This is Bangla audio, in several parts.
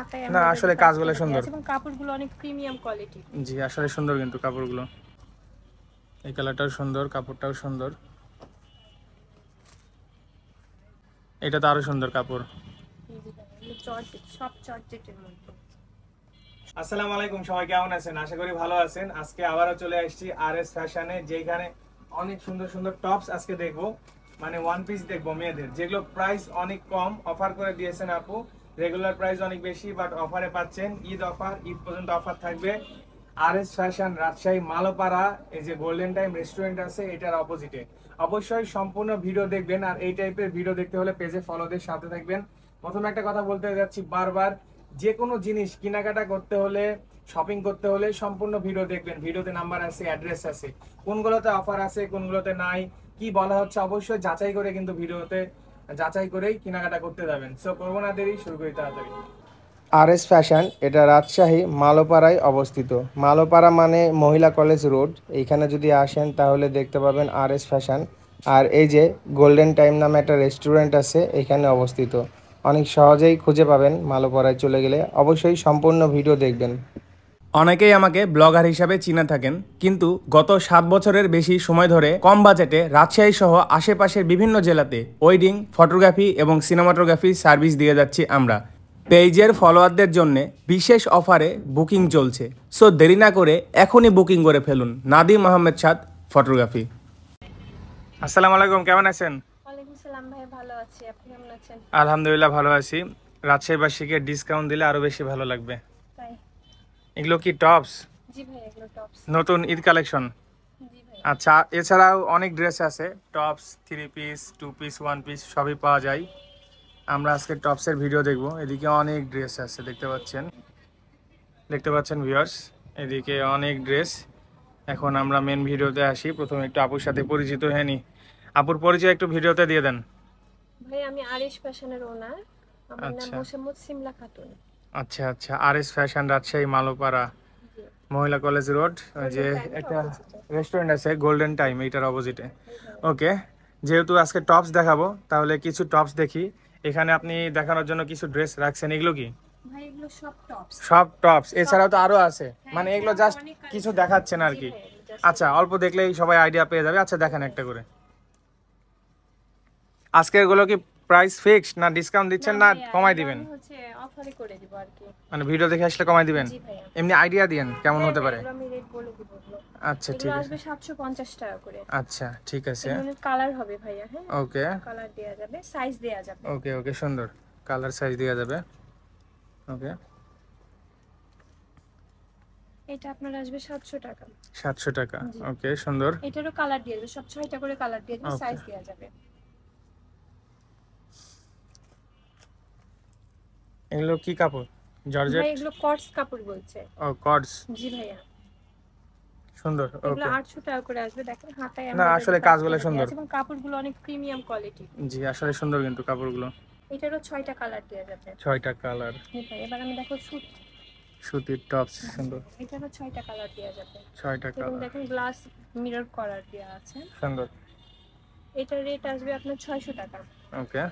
হাতায় না আসলে কাজগুলো সুন্দর এবং কাপড়গুলো অনেক প্রিমিয়াম কোয়ালিটি। জি আসলে সুন্দর কিন্তু কাপড়গুলো, এই কালারটাও সুন্দর, কাপড়টাও সুন্দর, এটা তো আরো সুন্দর কাপড়। সব জর্জেটের মধ্যে। আসসালামু আলাইকুম, সবাই কেমন আছেন? আশা করি ভালো আছেন। আজকে আবারও চলে আসছি আরএস ফ্যাশনে, যেখানে অনেক সুন্দর সুন্দর টপস আজকে দেখবো, মানে ওয়ান পিস দেখবো মেয়েদের, যেগুলো প্রাইস অনেক কম অফার করে দিয়েছেন আপু। রেগুলার প্রাইস অনেক বেশি, বাট অফারে পাচ্ছেন। ঈদ অফার, ঈদ পর্যন্ত অফার থাকবে। আরএস ফ্যাশন রাজশাহী মালোপাড়া, এই যে গোল্ডেন টাইম রেস্টুরেন্ট আছে এটার অপোজিটে। অবশ্যই সম্পূর্ণ ভিডিও দেখবেন, আর এই টাইপের ভিডিও দেখতে হলে পেজে ফলোদের সাথে থাকবেন। প্রথমে একটা কথা বলতে যাচ্ছি বারবার, যে কোনো জিনিস কেনাকাটা করতে হলে, শপিং করতে হলে সম্পূর্ণ ভিডিও দেখবেন। ভিডিওতে নাম্বার আছে, অ্যাড্রেস আছে, কোনগুলোতে অফার আছে কোনগুলোতে নাই, কি বলা হচ্ছে অবশ্যই যাচাই করে, কিন্তু ভিডিওতে যাচাই করেই কেনাকাটা করতে যাবেন। সো করবো না দেরি, শুরু করি তাড়াতাড়ি। আরএস ফ্যাশন, এটা রাজশাহী মালোপাড়ায় অবস্থিত। মালোপাড়া মানে মহিলা কলেজ রোড। এইখানে যদি আসেন তাহলে দেখতে পাবেন আরএস ফ্যাশন। আর এই যে গোল্ডেন টাইম নামে একটা রেস্টুরেন্ট আছে, এখানে অবস্থিত। অনেক সহজেই খুঁজে পাবেন মালোপাড়ায় চলে গেলে। অবশ্যই সম্পূর্ণ ভিডিও দেখবেন। অনেকেই আমাকে ব্লগার হিসাবে চিনে থাকেন, কিন্তু গত 7 বছরের বেশি সময় ধরে কম বাজেটে রাজশাহী সহ আশেপাশের বিভিন্ন জেলাতে ওয়েডিং, ফটোগ্রাফি এবং সিনেমাটোগ্রাফি সার্ভিস দিয়ে যাচ্ছি আমরা। পেজের ফলোয়ারদের জন্য বিশেষ অফারে বুকিং চলছে। সো দেরি না করে এখনই বুকিং করে ফেলুন। নাদিম আহমেদ সাদ ফটোগ্রাফি। আসসালামু আলাইকুম, কেমন আছেন? ওয়ালাইকুম সালাম ভাই, ভালো আছি, আপনি কেমন আছেন? আলহামদুলিল্লাহ ভালো আছি। রাজশাহীবাসীকে ডিসকাউন্ট দিলে আরো বেশি ভালো লাগবে। তাই? এগুলো কি টপস? জি ভাই, এগুলো টপস। নতুন ঈদ কালেকশন? জি ভাই। আচ্ছা, এছাড়াও অনেক ড্রেস আছে, টপস, 3 পিস, 2 পিস, 1 পিস সবই পাওয়া যায়। আমরা আজকে টপসের ভিডিও দেখব। এদিকে অনেক ড্রেস আছে, দেখতে পাচ্ছেন ভিউয়ার্স, এদিকে অনেক ড্রেস। এখন আমরা মেন ভিডিওতে আসি। প্রথমে একটু আপুর সাথে পরিচিত হয়ে নি। আপুর পরিচয় একটু ভিডিওতে দিয়ে দেন। ভাই আমি আরএস ফ্যাশনের ওনার, আমার নাম আচ্ছা মোসাম্মদ সিমলা খাতুন। আচ্ছা আচ্ছা, আরএস ফ্যাশন রাজশাহী মালোপাড়া জি। মহিলা কলেজ রোড, যে গোল্ডেন টাইমের একটা অপোজিটে। রেস্টুরেন্ট আছে গোল্ডেন টাইম, এইটার অপোজিটে। ওকে, যেহেতু আজকে টপস দেখাবো, তাহলে কিছু টপস দেখি। এখানে আপনি দেখানোর জন্য কিছু ড্রেস রাখছেন, এগুলো কি? ভাই এগুলো সব টপস। সব টপস? এছাড়াও তো আরো আছে, হ্যাঁ, মানে এগুলো এছাড়াও জাস্ট অনেক কিছু কালেকশন। দেখাচ্ছেন আর জি কি। ভাই, এগুলো just আচ্ছা, অল্প দেখলেই সবাই আইডিয়া পেয়ে যাবে। আচ্ছা দেখেন একটা করে। আজকে এগুলো কি প্রাইস ফিক্সড, না ডিসকাউন্ট দিচ্ছেন, না ভাইয়া, কমাই এগুলো দিবেন? আমি হচ্ছে অফারে করে দিব আর কি। মানে ভিডিও দেখে আসলে কমাই দিবেন? জি ভাইয়া। এমনি আইডিয়া দিয়েন কেমন হ্যাঁ হতে ভাই, পারে। এগুলো আমি রেট বলে দিব এগুলো। আচ্ছা এগুলো ঠিক আছে। আসবে 750 টাকা করে। আচ্ছা ঠিক আছে। এগুলোর কালার হবে ভাইয়া। হ্যাঁ, ওকে কালার দেয়া যাবে, সাইজ দেয়া যাবে। ওকে ওকে, সুন্দর। কালার সাইজ দেওয়া যাবে। ওকে, এটা আপনার আসবে 700 টাকা। 700 টাকা। জি। ওকে, সুন্দর। এটারও কালার দিয়ে যাবে, সব 6টা করে কালার দিয়ে যাবে, ওকে, সাইজ দেয়া যাবে। এগুলো কি কাপড়? ভাই জর্জেট? এগুলো কটস কাপড় বলছে। ও কর্ডস, জি ভাইয়া। সুন্দর। এগুলো ওকে, 800 টাকা করে আসবে, দেখেন হাতায় না এমব্রয়ডারি আসলে কাজ কাজগুলো করা দেয়া সুন্দর। আছে এবং কাপড়গুলো অনেক প্রিমিয়াম কোয়ালিটি। জি আসলে সুন্দর কিন্তু কাপড়গুলো। এটারও 6টা কালার দেয়া যাবে। 6টা কালার। জি ভাই, এবার আমি দেখো সুতির টপস, সুন্দর। এটারও 6টা কালার দেয়া যাবে 6টা এবং কালার, দেখেন গ্লাস মিরর করার দেয়া আছে। সুন্দর। এটার রেট আসবে আপনার 600 টাকা। ওকে,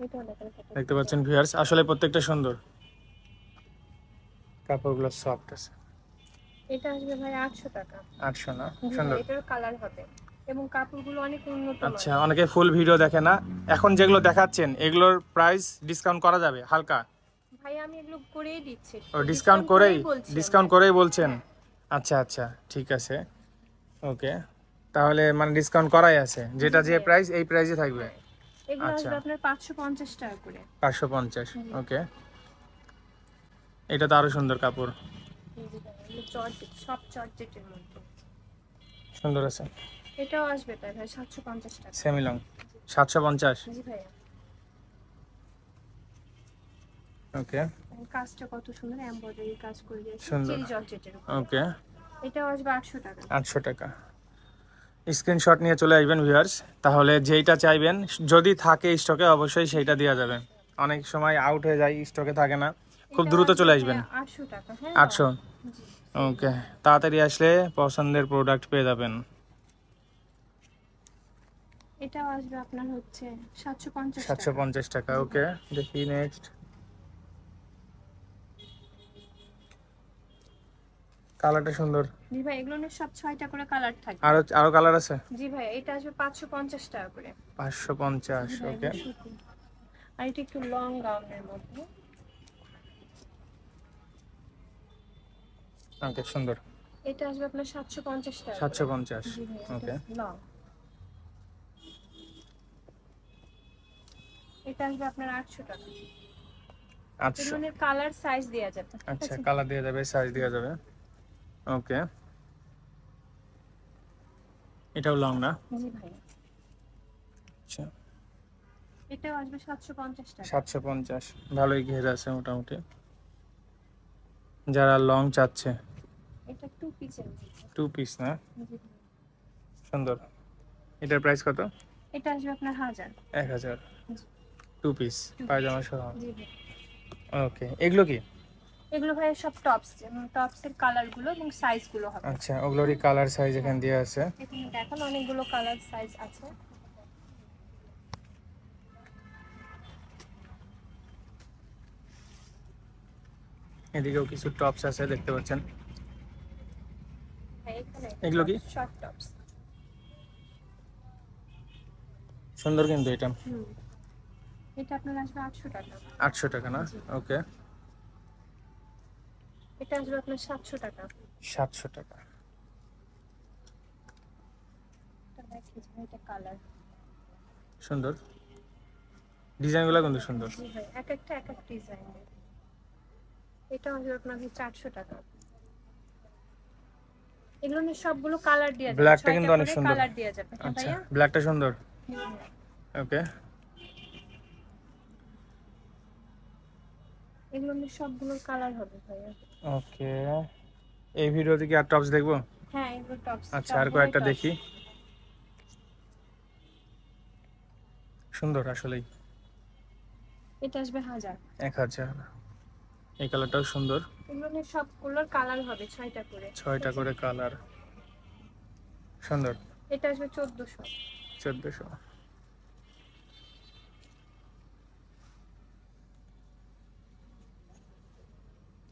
এটাও দেখেন দেখতে পাচ্ছেন ভিউয়ার্স, আসলে প্রত্যেকটা সুন্দর। কাপড়গুলো সফট আছে। এটা আসবে ভাই 800 টাকা। 800 না? জি ভাই, সুন্দর। এটারও কালার হবে এবং কাপড়গুলো অনেক উন্নত আচ্ছা, মানের। অনেকে ফুল ভিডিও দেখে না। এখন যেগুলো দেখাচ্ছেন এগুলোর প্রাইস ডিসকাউন্ট করা যাবে হালকা? ভাই আমি এগুলো করেই দিচ্ছি, ও ডিসকাউন্ট বলছি করেই বলছেন? হ্যাঁ। আচ্ছা আচ্ছা ঠিক আছে। ওকে, তাহলে মানে ডিসকাউন্ট করাই আছে, যেটা যে ভাইয়া। প্রাইস এই প্রাইসে থাকবে। হ্যাঁ, এগুলো আচ্ছা, আসবে আপনার 550 টাকা করে। 550। জি। ওকে, এটা তো আরো সুন্দর কাপড়, জি ভাই, এগুলো জর্জেট, সব জর্জেটের মধ্যে। সুন্দর আছে। এটাও আসবে তাই ভাই 750 টাকা। Semi long 750। জি ভাইয়া। ওকে, কাজটা কত সুন্দর, এমব্রয়ডারি কাজ করে দিয়েছে সুন্দর। চিলি জর্জেটের উপর। ওকে, এটাও আসবে 800 টাকা। 800 টাকা। স্ক্রিনশট নিয়ে চলে আসবেন ভিউয়ার্স, তাহলে যেইটা চাইবেন যদি থাকে স্টকে অবশ্যই সেইটা দেওয়া যাবে। অনেক সময় আউট হয়ে যায়, স্টকে থাকে না, খুব এটাও দ্রুত আসবে চলে আসবেন। 800 টাকা। হ্যাঁ 800। জি। ওকে, তাড়াতাড়ি আসলে পছন্দের প্রোডাক্ট পেয়ে যাবেন। এটাও আসবে আপনার হচ্ছে 750 টাকা। 750 টাকা। ওকে, দেখি নেক্সট। কালারটা সুন্দর। জি ভাই, এগুলো সব 6টা করে কালার থাকবে। আরো কালার আছে? জি ভাই, এটা আসবে 550 টাকা করে। 550। ওকে, আর এটা একটু লং গাউনের মধ্যে। ওকে, সুন্দর। এটা আসবে আপনার 750 টাকা। 750। জি ভাই, ওকে, লং। এটা আসবে আপনার 800 টাকা। 800। এগুলোর কালার সাইজ দেয়া যাবে। আচ্ছা, কালার দেওয়া যাবে, সাইজ দেওয়া যাবে। ওকে, এটাও লং না? জি ভাই, আচ্ছা, এটাও আসবে 750 টাকা। 750। ভালোই ঘের আছে মোটামুটি, যারা লং চাচ্ছে। এটা 2 পিসের মধ্যে। 2 পিস না? জি ভাই। সুন্দর। এটার প্রাইস কত? এটা আসবে আপনার 1000। 1000। জি। 2 পিস পায়জামা সহ। জি ভাই। ওকে, এগুলো কি? এগুলো ভাই সব টপস, যেমন টপসের কালার গুলো এবং সাইজ গুলো হবে। আচ্ছা, ওগুলোরই কালার সাইজ এখানে দেওয়া আছে। এখানে দেখেন অনেকগুলো কালার সাইজ আছে। এদিকেও কিছু টপস আছে দেখতে পাচ্ছেন। হ্যাঁ, এখানে এগুলো কি? Short tops. সুন্দর কিন্তু এটা। এটা আপনার আসবে 800 টাকা। 800 টাকা না? ওকে, এটা আসবে আপনার 700 টাকা। 700 টাকা। এটা দেখেন, এটা কালার সুন্দর, ডিজাইনগুলো কিন্তু সুন্দর। জি ভাই, এক একটা ডিজাইন। এটা আসবে আপনার 400 টাকা। এগুলো সবগুলো কালার দেয়া যাবে। ব্ল্যাকটা কিন্তু অনেক সুন্দর। কালার দেয়া যাবে। হ্যাঁ আচ্ছা, ভাইয়া, ব্ল্যাকটা সুন্দর। ওকে, এগুলো সবগুলো কালার হবে ভাইয়া। ওকে। এই ভিডিওতে কি আর টপস দেখবো? হ্যাঁ, এগুলো টপস। আচ্ছা, আর কয়েকটা দেখি। সুন্দর আসলেই। এটা আসবে 1000। 1000। এই কালারটাও সুন্দর। এগুলো সবগুলোর কালার হবে 6টা করে। 6টা করে কালার। সুন্দর। এটা আসবে 1400। 1400।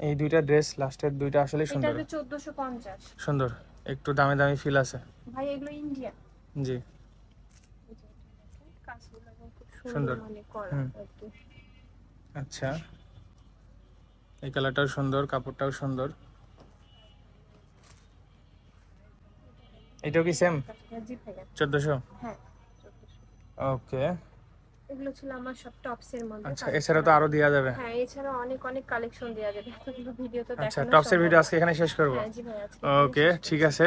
এই দুইটা ড্রেস, লাস্টের দুইটা আসলে এটা সুন্দর। আসবে 1450। সুন্দর, একটু দামি দামি ফিল আছে। ভাই এগুলো ইন্ডিয়া। জি, কাজগুলো খুব সুন্দর। সুন্দর মানে করা আর কি। আচ্ছা, এই কালারটাও সুন্দর, কাপড়টাও সুন্দর। এটাও কি সেম? জি ভাইয়া। 1400। হ্যাঁ, 1400। ওকে, এগুলো ছিল আমার সব টপস এর মধ্যে। আচ্ছা, এছাড়া তো আরো দেয়া যাবে? হ্যাঁ, এছাড়া অনেক কালেকশন দেয়া যাবে। এতগুলো ভিডিও তো আচ্ছা, দেখানো টপসের সম্ভব ভিডিও না। আজকে এখানে শেষ করব। হ্যাঁ জি ভাই, আজকে ওকে, ঠিক আছে।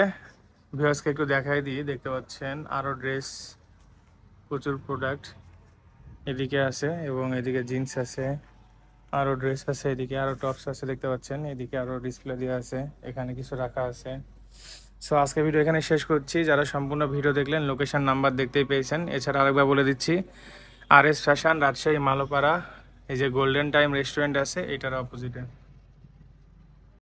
ভিউয়ার্সকে একটু দেখাই দিই। দেখতে পাচ্ছেন আরো ড্রেস, প্রচুর প্রোডাক্ট এদিকে আছে এবং এদিকে জিন্স আছে, আরো ড্রেস আছে, এদিকে আরো টপস আছে দেখতে পাচ্ছেন, এদিকে আরো ডিসপ্লে দেওয়া আছে, এখানে কিছু রাখা আছে। সো আজকে ভিডিও এখানে শেষ করছি। যারা সম্পূর্ণ ভিডিও দেখলেন, লোকেশন নাম্বার দেখতেই পেয়েছেন। এছাড়া আরেকবার বলে দিচ্ছি, আর এস ফ্যাশন, রাজশাহী মালোপাড়া, এই যে গোল্ডেন টাইম রেস্টুরেন্ট আছে এটার অপোজিটে।